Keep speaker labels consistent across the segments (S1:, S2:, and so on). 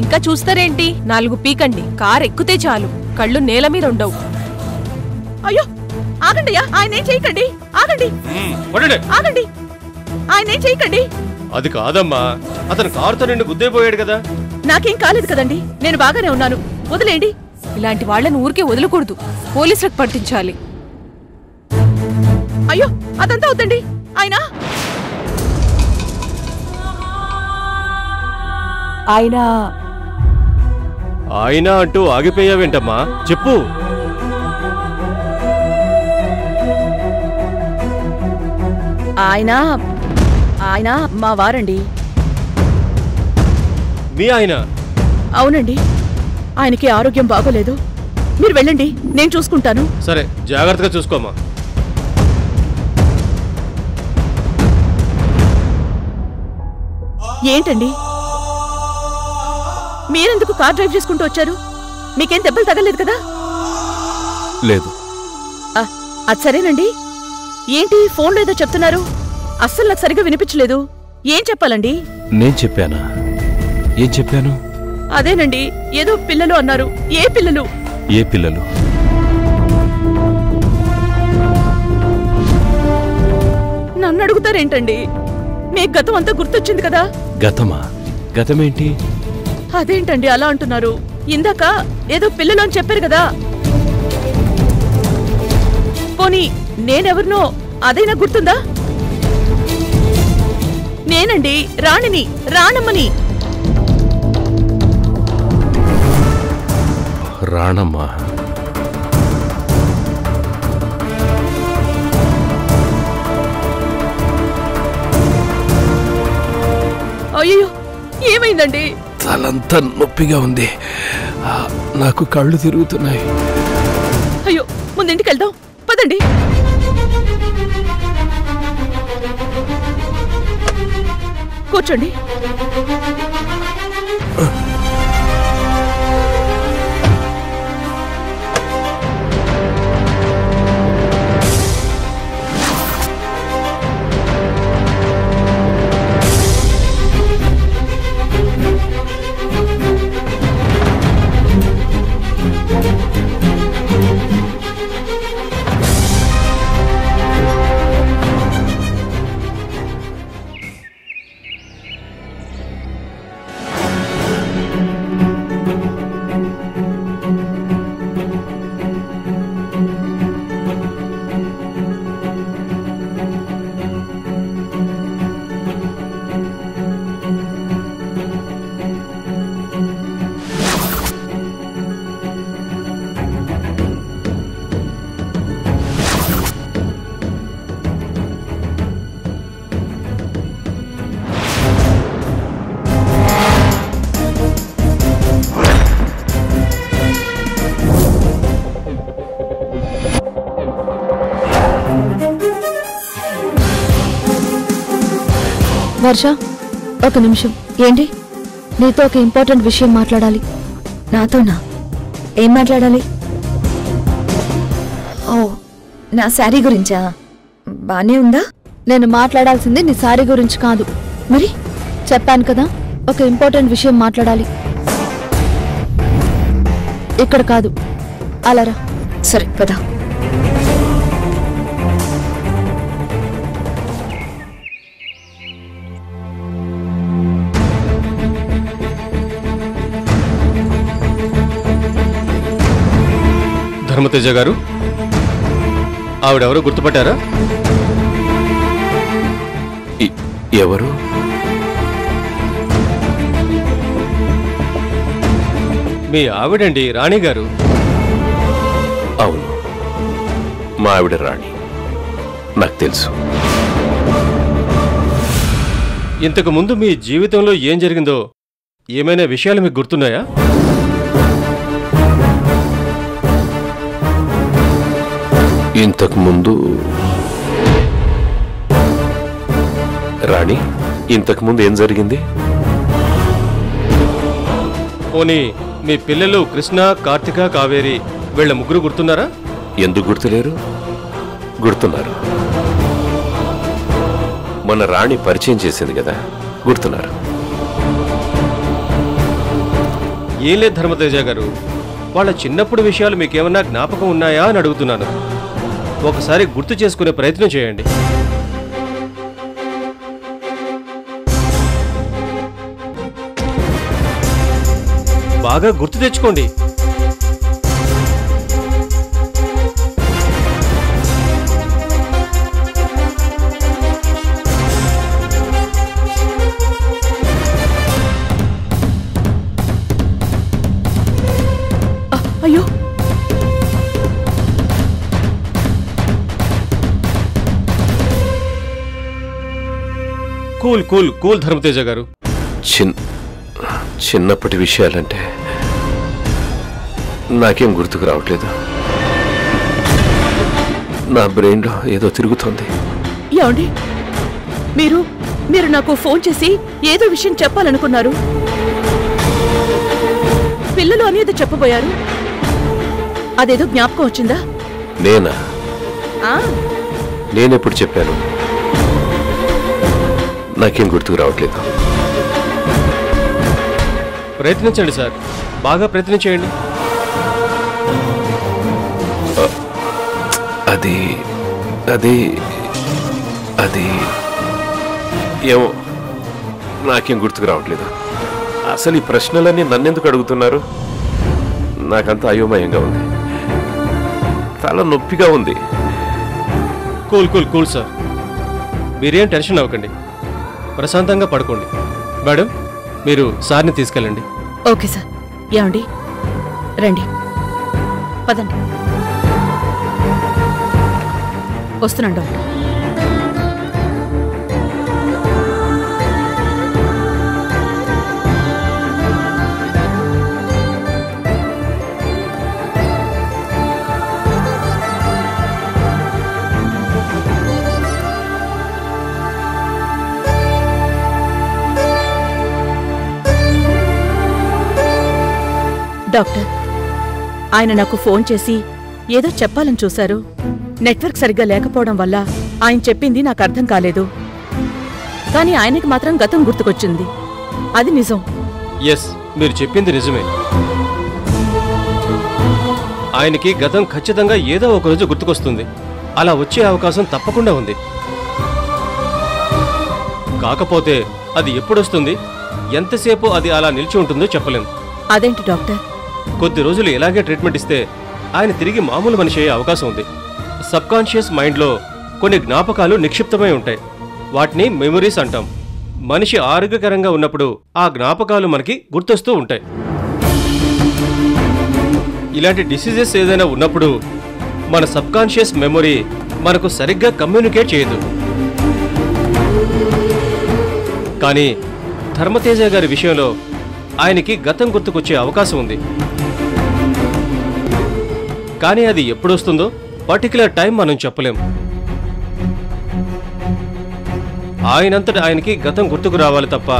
S1: ఇంకా చూస్తారేంటి? 4 పీకండి. కార్ ఎక్కుతే చాలు, కళ్ళు నేల మీద ఉండవు.
S2: అయ్యో ఆగండియా, ఆయనేం చేయకండి. ఆగండి ఆగండి, ఆయనేం చేయకండి.
S3: అది కాదమ్మా, అతను కారుతో నిన్ను గుద్దేపోయాడు కదా.
S2: నాకేం కాలేదు కదండి, నేను బాగానే ఉన్నాను. వదిలేండి.
S1: ఇలాంటి వాళ్ళని ఊరికే వదలకూడదు, పోలీసులకు పట్టించాలి.
S2: అయ్యో అదంతా వద్దండి. ఆయన
S1: ఆయన
S3: ఆయన అంటూ ఆగిపోయావేంటమ్మా, చెప్పు.
S2: ఆయన ఆయన మా వారండి.
S3: మీ ఆయన?
S2: అవునండి, ఆయనకి ఆరోగ్యం బాగోలేదు. మీరు వెళ్ళండి, నేను చూసుకుంటాను.
S3: సరే, జాగ్రత్తగా చూసుకోమ్మా.
S2: ఏంటండి మీరెందుకు కార్ డ్రైవ్ చేసుకుంటూ వచ్చారు? మీకేం దెబ్బలు తగలేదు కదా?
S4: లేదు.
S2: అది సరేనండి. ఏంటి ఫోన్లో ఏదో చెప్తున్నారు? అస్సలు నాకు సరిగా వినిపించలేదు. ఏం చెప్పాలండి?
S4: నేను చెప్పానా? ఏం చెప్పాను?
S2: అదేనండి, ఏదో పిల్లలు అన్నారు. ఏ పిల్లలు?
S4: ఏ పిల్లలు?
S2: నన్ను అడుగుతారేంటండి? మీ గతం అంతా గుర్తొచ్చింది కదా.
S4: గతమా? గతమేంటి?
S2: అదేంటండి అలా అంటున్నారు? ఇందాక ఏదో పిల్లలు అని చెప్పారు కదా. పోనీ నేనెవరినో అదైనా గుర్తుందా? నేనండి రాణిని, రాణమ్మని.
S4: రాణమ్మా?
S2: అయ్యో ఏమైందండి?
S4: తలంతా నొప్పిగా ఉంది, నాకు కళ్ళు తిరుగుతున్నాయి.
S2: అయ్యో ముందింటికి వెళ్దాం, పదండి. కూర్చోండి.
S5: వర్ష, ఒక నిమిషం. ఏంటి? నీతో ఒక ఇంపార్టెంట్ విషయం మాట్లాడాలి.
S6: నాతోనా? ఏం మాట్లాడాలి? ఓ, నా శారీ గురించా? బానే ఉందా?
S5: నేను మాట్లాడాల్సింది నీ శారీ గురించి కాదు.
S6: మరి?
S5: చెప్పాను కదా, ఒక ఇంపార్టెంట్ విషయం మాట్లాడాలి. ఇక్కడ కాదు, అలారా.
S6: సరే పదా.
S3: ధర్మతేజ గారు, ఆవిడెవరో గుర్తుపట్టారా?
S4: ఎవరు?
S3: మీ ఆవిడండి, రాణి గారు.
S4: అవును, మా ఆవిడ రాణి, నాకు తెలుసు.
S3: ఇంతకు ముందు మీ జీవితంలో ఏం జరిగిందో ఏమైనా విషయాలు మీకు గుర్తున్నాయా?
S4: ఇంతకు ముందు రాణి, ఇంతకు ముందు ఏం జరిగింది?
S3: పోనీ మీ పిల్లలు కృష్ణ, కార్తిక, కావేరి వీళ్ళ ముగ్గురు గుర్తున్నారా?
S4: ఎందుకు గుర్తులేరు? గుర్తున్నారు. మన రాణి పరిచయం చేసింది కదా, గుర్తున్నారు.
S3: ఏం లేదు ధర్మతేజ గారు, వాళ్ళ చిన్నప్పుడు విషయాలు మీకేమన్నా జ్ఞాపకం ఉన్నాయా అని అడుగుతున్నాను. ఒకసారి గుర్తు చేసుకునే ప్రయత్నం చేయండి. బాగా గుర్తు తెచ్చుకోండి.
S2: అయ్యో,
S3: కూల్ కూల్ కూల్ ధర్మతేజ గారు.
S4: చిన్నప్పటి విషయాలంటే నాకేం గుర్తుకు రావట్లేదు. నా బ్రెయిన్లో ఏదో తిరుగుతోంది.
S2: ఏమండి, మీరు నాకు ఫోన్ చేసి ఏదో విషయం చెప్పాలనుకున్నారు. పిల్లలు అనేది చెప్పబోయారు. అదేదో జ్ఞాపకం వచ్చిందా?
S4: నేనా?
S2: ఆ,
S4: నేనెప్పుడు చెప్పాను? నాకేం గుర్తుకు రావట్లేదు.
S3: ప్రయత్నించండి సార్, బాగా ప్రయత్నం చేయండి.
S4: అది అది అది ఏమో, నాకేం గుర్తుకు రావట్లేదు. అసలు ఈ ప్రశ్నలన్నీ నన్నెందుకు అడుగుతున్నారు? నాకంతా అయోమయంగా ఉంది, చాలా నొప్పిగా ఉంది.
S3: కూల్ కూల్ కూల్ సార్, మీరేం టెన్షన్ అవ్వకండి, ప్రశాంతంగా పడుకోండి. మేడం, మీరు సార్ని తీసుకెళ్ళండి.
S2: Okay sir. ఏమండి, రండి, పదండి. వస్తున్నాను డాక్టర్. డాక్టర్, ఆయన నాకు ఫోన్ చేసి ఏదో చెప్పాలని చూశారు. నెట్వర్క్ సరిగ్గా లేకపోవడం వల్ల ఆయన చెప్పింది నాకు అర్థం కాలేదు. కానీ ఆయనకి మాత్రం గతం గుర్తుకొచ్చింది. అది నిజం.
S3: ఎస్, మీరు చెప్పింది నిజమే. ఆయనకి గతం ఖచ్చితంగా ఏదో ఒక రోజు గుర్తుకొస్తుంది. అలా వచ్చే అవకాశం తప్పకుండా ఉంది. కాకపోతే అది ఎప్పుడొస్తుంది, ఎంతసేపు అది అలా నిలిచి ఉంటుందో చెప్పలేం.
S2: అదేంటి డాక్టర్?
S3: కొద్ది రోజులు ఇలాగే ట్రీట్మెంట్ ఇస్తే ఆయన తిరిగి మామూలు మనిషి అయ్యే అవకాశం ఉంది. సబ్కాన్షియస్ మైండ్లో కొన్ని జ్ఞాపకాలు నిక్షిప్తమై ఉంటాయి. వాటిని మెమొరీస్ అంటాం. మనిషి ఆరోగ్యకరంగా ఉన్నప్పుడు ఆ జ్ఞాపకాలు మనకి గుర్తొస్తూ ఉంటాయి. ఇలాంటి డిసీజెస్ ఏదైనా ఉన్నప్పుడు మన సబ్కాన్షియస్ మెమొరీ మనకు సరిగ్గా కమ్యూనికేట్ చేయదు. కానీ ధర్మతేజ గారి విషయంలో ఆయనకి గతం గుర్తుకొచ్చే అవకాశం ఉంది. కానీ అది ఎప్పుడొస్తుందో పర్టికులర్ టైం మనం చెప్పలేం. ఆయనంతట ఆయనకి గతం గుర్తుకు రావాలి తప్ప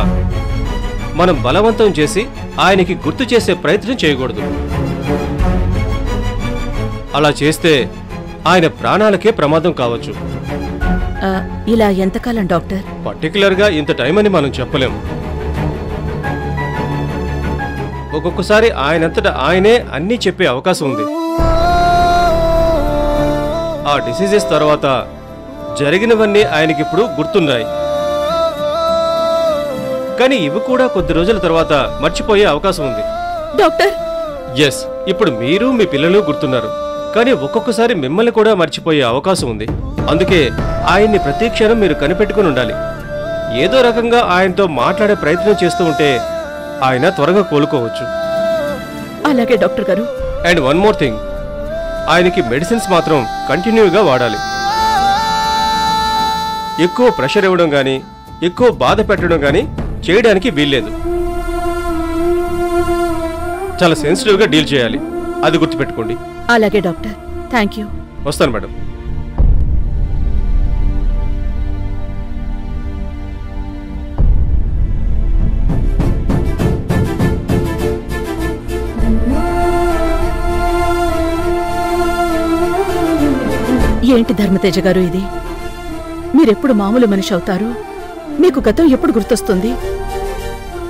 S3: మనం బలవంతం చేసి ఆయనకి గుర్తు చేసే ప్రయత్నం చేయకూడదు. అలా చేస్తే ఆయన ప్రాణాలకే ప్రమాదం కావచ్చు.
S2: ఇలా ఎంతకాలం డాక్టర్?
S3: పర్టికులర్గా ఇంత టైం అని మనం చెప్పలేం. ఒక్కొక్కసారి ఆయనంతట ఆయనే అన్నీ చెప్పే అవకాశం ఉంది. ఆ డిసీజెస్ తర్వాత జరిగినవన్నీ ఆయనకిప్పుడు గుర్తున్నాయి. కానీ ఇవి కూడా కొద్ది రోజుల తర్వాత మర్చిపోయే అవకాశం ఉంది.
S2: డాక్టర్,
S3: ఎస్, ఇప్పుడు మీరు మీ పిల్లలు గుర్తున్నారు. కానీ ఒక్కొక్కసారి మిమ్మల్ని కూడా మర్చిపోయే అవకాశం ఉంది. అందుకే ఆయన్ని ప్రతి క్షణం మీరు కనిపెట్టుకుని ఉండాలి. ఏదో రకంగా ఆయనతో మాట్లాడే ప్రయత్నం చేస్తూ ఉంటే ఆయన త్వరగా కోలుకోవచ్చు.
S2: అలాగే డాక్టర్ గారు.
S3: అండ్ వన్ మోర్ థింగ్, ఆయనకి మెడిసిన్స్ మాత్రం కంటిన్యూగా వాడాలి. ఎక్కువ ప్రెషర్ ఇవ్వడం కానీ ఎక్కువ బాధ పెట్టడం కానీ చేయడానికి వీల్లేదు. చాలా సెన్సిటివ్గా డీల్ చేయాలి, అది గుర్తుపెట్టుకోండి.
S2: అలాగే డాక్టర్, థ్యాంక్ యూ.
S3: వస్తాను మేడం.
S2: ఏంటి ధర్మతేజ గారు ఇది? మీరెప్పుడు మామూలు మనిషి అవుతారు? మీకు గతం ఎప్పుడు గుర్తొస్తుంది?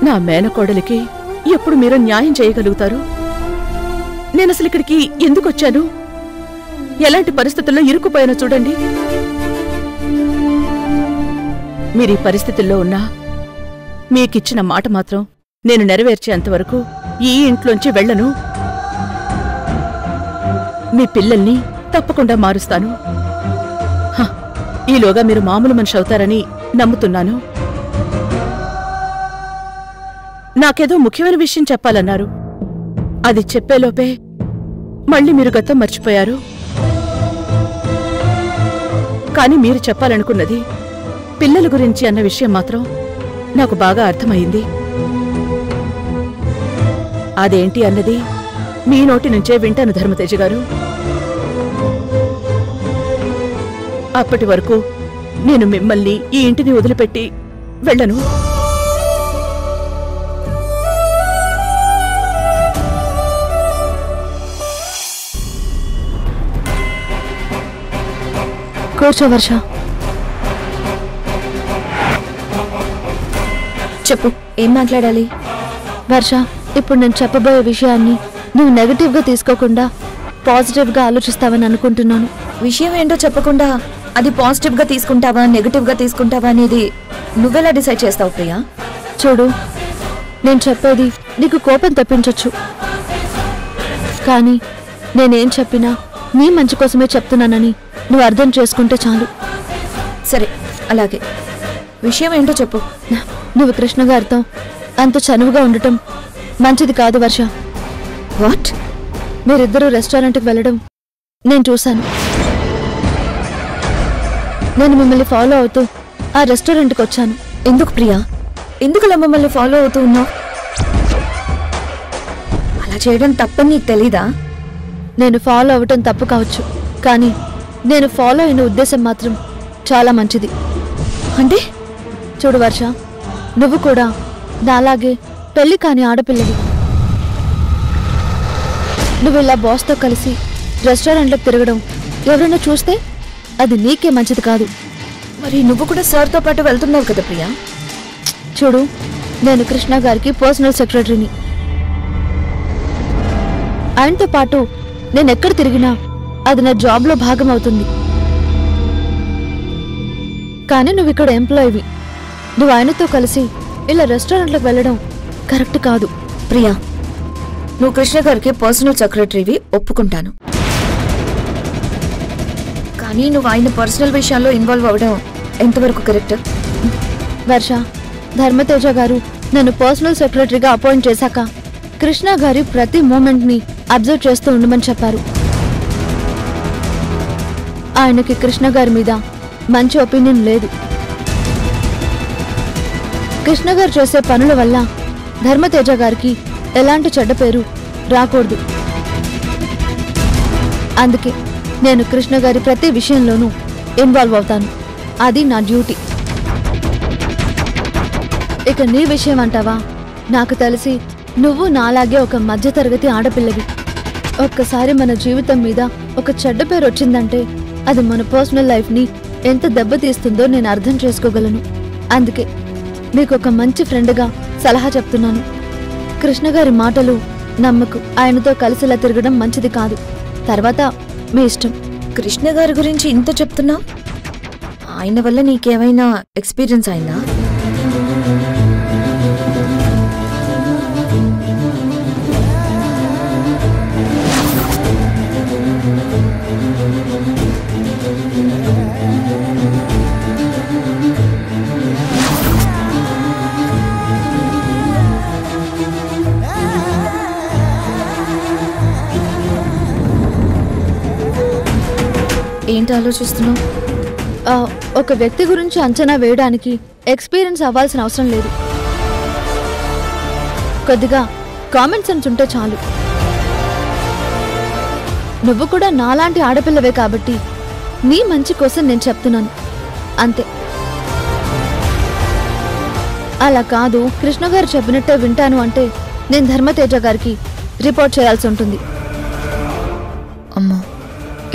S2: నా మేనకోడలికి ఎప్పుడు మీరు న్యాయం చేయగలుగుతారు? నేనసలు ఇక్కడికి ఎందుకొచ్చాను? ఎలాంటి పరిస్థితుల్లో ఇరుక్కుపోయానో చూడండి. మీరీ పరిస్థితుల్లో ఉన్నా మీకిచ్చిన మాట మాత్రం నేను నెరవేర్చేంతవరకు ఈ ఇంట్లోంచి వెళ్లను. మీ పిల్లల్ని తప్పకుండా మారుస్తాను. ఈలోగా మీరు మామూలు మనిషి అవుతారని నమ్ముతున్నాను. నాకేదో ముఖ్యమైన విషయం చెప్పాలన్నారు. అది చెప్పేలోపే మళ్ళీ మీరు గతం మర్చిపోయారు. కాని మీరు చెప్పాలనుకున్నది పిల్లల గురించి అన్న విషయం మాత్రం నాకు బాగా అర్థమైంది. అదేంటి అన్నది మీ నోటి నుంచే వింటాను ధర్మతేజ గారు. అప్పటి వరకు నేను మిమ్మల్ని ఈ ఇంటిని వదిలిపెట్టి వెళ్ళను.
S5: కూర్చో వర్ష.
S6: చెప్పు, ఏం మాట్లాడాలి?
S5: వర్ష, ఇప్పుడు నేను చెప్పబోయే విషయాన్ని నువ్వు నెగటివ్గా తీసుకోకుండా పాజిటివ్గా ఆలోచిస్తావని అనుకుంటున్నాను.
S6: విషయం ఏంటో చెప్పకుండా అది పాజిటివ్గా తీసుకుంటావా నెగటివ్గా తీసుకుంటావా అనేది నువ్వెలా డిసైడ్ చేస్తావు ప్రియా?
S5: చూడు, నేను చెప్పేది నీకు కోపం తెప్పించొచ్చు, కానీ నేనేం చెప్పినా నీ మంచి కోసమే చెప్తున్నానని నువ్వు అర్థం చేసుకుంటే చాలు.
S6: సరే, అలాగే. విషయం ఏంటో చెప్పు.
S5: నువ్వు కృష్ణ గారితో అంత చనువుగా ఉండటం మంచిది కాదు వర్ష.
S6: వాట్?
S5: మీరిద్దరూ రెస్టారెంట్కి వెళ్ళడం నేను చూశాను. నేను మిమ్మల్ని ఫాలో అవుతూ ఆ రెస్టారెంట్కి వచ్చాను.
S6: ఎందుకు ప్రియా? ఎందుకులా మమ్మల్ని ఫాలో అవుతూ ఉన్నావు? అలా చేయడం తప్పని నీకు తెలీదా?
S5: నేను ఫాలో అవ్వటం తప్పు కావచ్చు, కానీ నేను ఫాలో అయిన ఉద్దేశం మాత్రం చాలా మంచిది.
S6: అంటే?
S5: చూడు వర్ష, నువ్వు కూడా నాలాగే పెళ్లి కాని ఆడపిల్లవి. నువ్వు ఇలా బాస్తో కలిసి రెస్టారెంట్లోకి తిరగడం ఎవరైనా చూస్తే అది నీకే మంచిది కాదు.
S6: మరి నువ్వు కూడా సార్తో పాటు వెళ్తున్నావు కదా ప్రియా?
S5: చూడు, నేను కృష్ణ గారికి పర్సనల్ సెక్రటరీని. ఆయనతో పాటు నేను ఎక్కడ తిరిగినా అది నా జాబ్లో భాగం అవుతుంది. కానీ నువ్వు ఇక్కడ ఎంప్లాయీవి. నువ్వు ఆయనతో కలిసి ఇలా రెస్టారెంట్లోకి వెళ్ళడం కరెక్ట్ కాదు.
S6: ప్రియా, నువ్వు కృష్ణ గారికి పర్సనల్ సెక్రటరీవి ఒప్పుకుంటాను, కానీ నువ్వు ఆయన పర్సనల్ విషయాల్లో ఇన్వాల్వ్ అవ్వడం ఎంతవరకు కరెక్ట్?
S5: వర్ష, ధర్మతేజ గారు నన్ను పర్సనల్ సెక్రటరీగా అపాయింట్ చేశాక కృష్ణ గారి ప్రతి మూమెంట్ని అబ్జర్వ్ చేస్తూ ఉండమని చెప్పారు. ఆయనకి కృష్ణ గారి మీద మంచి ఒపీనియన్ లేదు. కృష్ణ గారు చేసే పనుల వల్ల ధర్మతేజ గారికి ఎలాంటి చెడ్డ పేరు రాకూడదు. అందుకే నేను కృష్ణ గారి ప్రతి విషయంలోనూ ఇన్వాల్వ్ అవుతాను. అది నా డ్యూటీ. ఇక నీ విషయం అంటావా? నాకు తెలిసి నువ్వు నాలాగే ఒక మధ్యతరగతి ఆడపిల్లవి. ఒక్కసారి మన జీవితం మీద ఒక చెడ్డ పేరు వచ్చిందంటే అది మన పర్సనల్ లైఫ్ని ఎంత దెబ్బతీస్తుందో నేను అర్థం చేసుకోగలను. అందుకే మీకు ఒక మంచి ఫ్రెండ్గా సలహా చెప్తున్నాను. కృష్ణ గారి మాటలు నమ్మకు. ఆయనతో కలిసిలా తిరగడం మంచిది కాదు. తర్వాత మీ ఇష్టం.
S6: కృష్ణ గారి గురించి ఇంత చెప్తున్నావు, ఆయన వల్ల నీకేమైనా ఎక్స్పీరియన్స్ అయిందా? ఏంటి ఆలోచిస్తున్నావు?
S5: ఒక వ్యక్తి గురించి అంచనా వేయడానికి ఎక్స్పీరియన్స్ అవ్వాల్సిన అవసరం లేదు. కొద్దిగా కామన్ సెన్స్ ఉంటే చాలు. నువ్వు కూడా నాలాంటి ఆడపిల్లవే కాబట్టి నీ మంచి కోసం నేను చెప్తున్నాను, అంతే. అలా కాదు కృష్ణ గారు చెప్పినట్టే వింటాను అంటే నేను ధర్మతేజ గారికి రిపోర్ట్ చేయాల్సి ఉంటుంది.
S6: అమ్మో,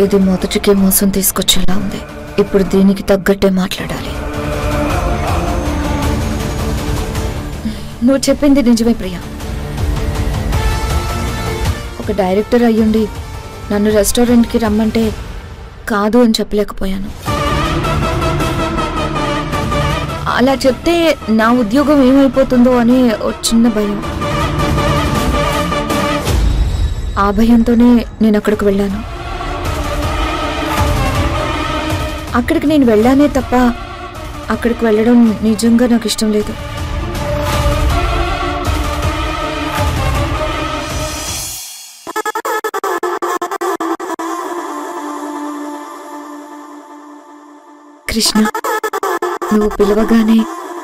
S6: ఇది మొదటికే మోసం తీసుకొచ్చేలా ఉంది. ఇప్పుడు దీనికి తగ్గట్టే మాట్లాడాలి. నువ్వు చెప్పింది నిజమే ప్రియా. ఒక డైరెక్టర్ అయ్యుండి నన్ను రెస్టారెంట్కి రమ్మంటే కాదు అని చెప్పలేకపోయాను. అలా చెప్తే నా ఉద్యోగం ఏమైపోతుందో అని ఒక చిన్న భయం. ఆ భయంతోనే నేను అక్కడికి వెళ్ళాను. అక్కడికి నేను వెళ్ళానే తప్ప అక్కడికి వెళ్ళడం నిజంగా నాకు ఇష్టం లేదు. కృష్ణ, నువ్వు పిలవగానే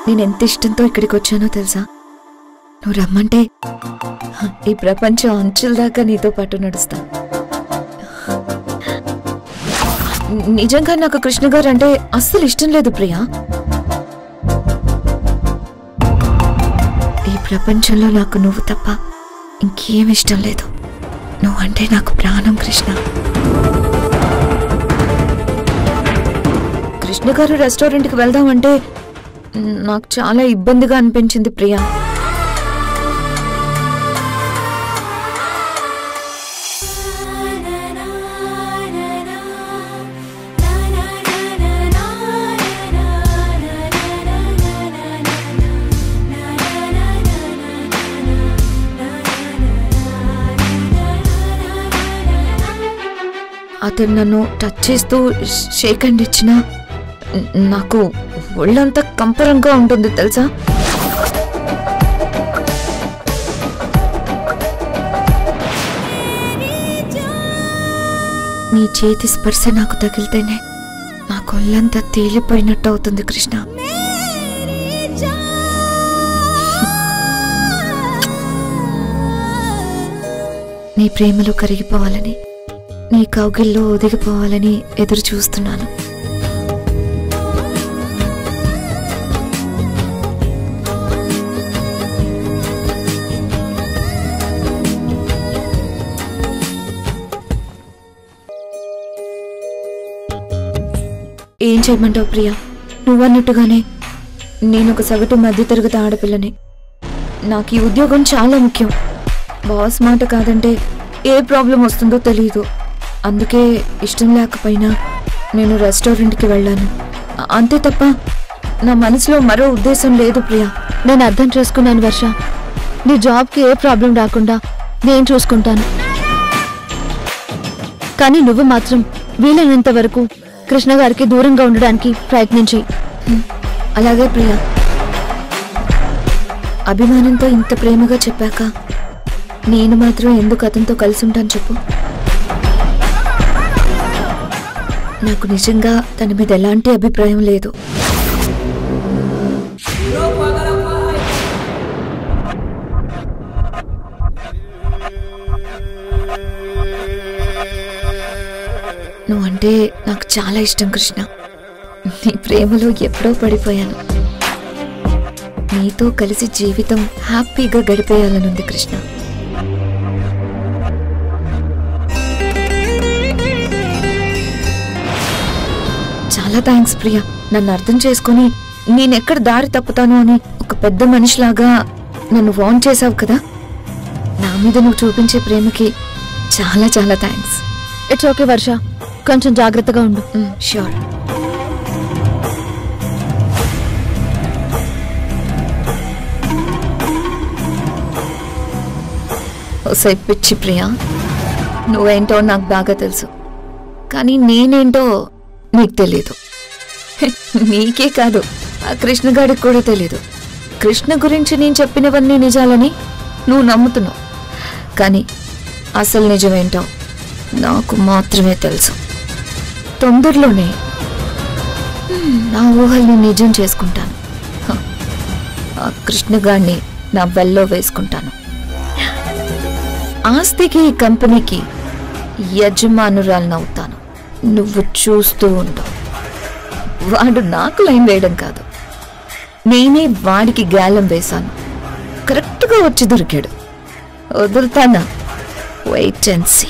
S6: నేను ఎంత ఇష్టంతో ఇక్కడికి వచ్చానో తెలుసా? నువ్వు రమ్మంటే ఈ ప్రపంచం అంచుల దాకా నీతో పాటు నడుస్తా. నిజంగా నాకు కృష్ణ గారు అంటే అస్సలు ఇష్టం లేదు ప్రియా. ఈ ప్రపంచంలో నాకు నువ్వు తప్ప ఇంకేం ఇష్టం లేదు. నువ్వంటే నాకు ప్రాణం కృష్ణ. కృష్ణ గారు రెస్టారెంట్కి వెళ్దామంటే నాకు చాలా ఇబ్బందిగా అనిపించింది ప్రియా. అతను నన్ను టచ్ చేస్తూ షేక్ హ్యాండ్ ఇచ్చినా నాకు ఒళ్ళంతా కంపరంగా ఉంటుంది తెలుసా? నీ చేతి స్పర్శ నాకు తగిలితేనే నాకు ఒళ్ళంతా తేలిపోయినట్టు అవుతుంది కృష్ణ. నీ ప్రేమలో కరిగిపోవాలని, నీ కౌగిల్లో ఒదిగిపోవాలని ఎదురు చూస్తున్నాను. ఏం చేయమంటావు ప్రియా? నువ్వన్నట్టుగానే నేను ఒక సగటు మధ్యతరగతి ఆడపిల్లని. నాకు ఈ ఉద్యోగం చాలా ముఖ్యం. బాస్ మాట కాదంటే ఏ ప్రాబ్లం వస్తుందో తెలియదు. అందుకే ఇష్టం లేకపోయినా నేను రెస్టారెంట్కి వెళ్ళాను. అంతే తప్ప నా మనసులో మరో ఉద్దేశం లేదు ప్రియా.
S5: నేను అర్థం చేసుకున్నాను వర్ష. నీ జాబ్కి ఏ ప్రాబ్లం రాకుండా నేను చూసుకుంటాను. కానీ నువ్వు మాత్రం వీలైనంత వరకు కృష్ణ గారికి దూరంగా ఉండడానికి ప్రయత్నించి.
S6: అలాగే ప్రియా. అభిమానంతో ఇంత ప్రేమగా చెప్పాక నేను మాత్రం ఎందుకు అతనితో కలిసి ఉంటాను చెప్పు? నాకు నిజంగా తన మీద ఎలాంటి అభిప్రాయం లేదు. నువ్వంటే నాకు చాలా ఇష్టం కృష్ణ. నీ ప్రేమలో ఎప్పుడో పడిపోయాను. నీతో కలిసి జీవితం హ్యాపీగా గడిపేయాలనుంది కృష్ణ. చాలా థ్యాంక్స్ ప్రియా. నన్ను అర్థం చేసుకుని నేనెక్కడ దారి తప్పుతాను అని ఒక పెద్ద మనిషిలాగా నన్ను వార్న్ చేసావు కదా. నా మీద నువ్వు చూపించే ప్రేమకి చాలా చాలా థ్యాంక్స్.
S5: ఇట్స్ ఓకే వర్ష, కొంచెం జాగ్రత్తగా ఉండు.
S6: ష్యూర్. ఓసై పిచ్చి ప్రియా, నువ్వేంటో నాకు బాగా తెలుసు. కానీ నేనేంటో నీకు తెలీదు. నీకే కాదు, ఆ కృష్ణగాడికి కూడా తెలీదు. కృష్ణ గురించి నేను చెప్పినవన్నీ నిజాలని నువ్వు నమ్ముతున్నావు. కానీ అసలు నిజమేంటో నాకు మాత్రమే తెలుసు. తొందరలోనే నా ఊహల్ని నిజం చేసుకుంటాను. ఆ కృష్ణగాడిని నా బెల్లో వేసుకుంటాను. ఆస్తికి కంపెనీకి యజమానురాలనవుతాను. నువ్వు చూస్తూ ఉంటావు. వాడు నాకు లైన్ వేయడం కాదు, నేనే వాడికి గాలం వేశాను. కరెక్ట్గా వచ్చి దొరికాడు. వదులుతానా? Wait and see.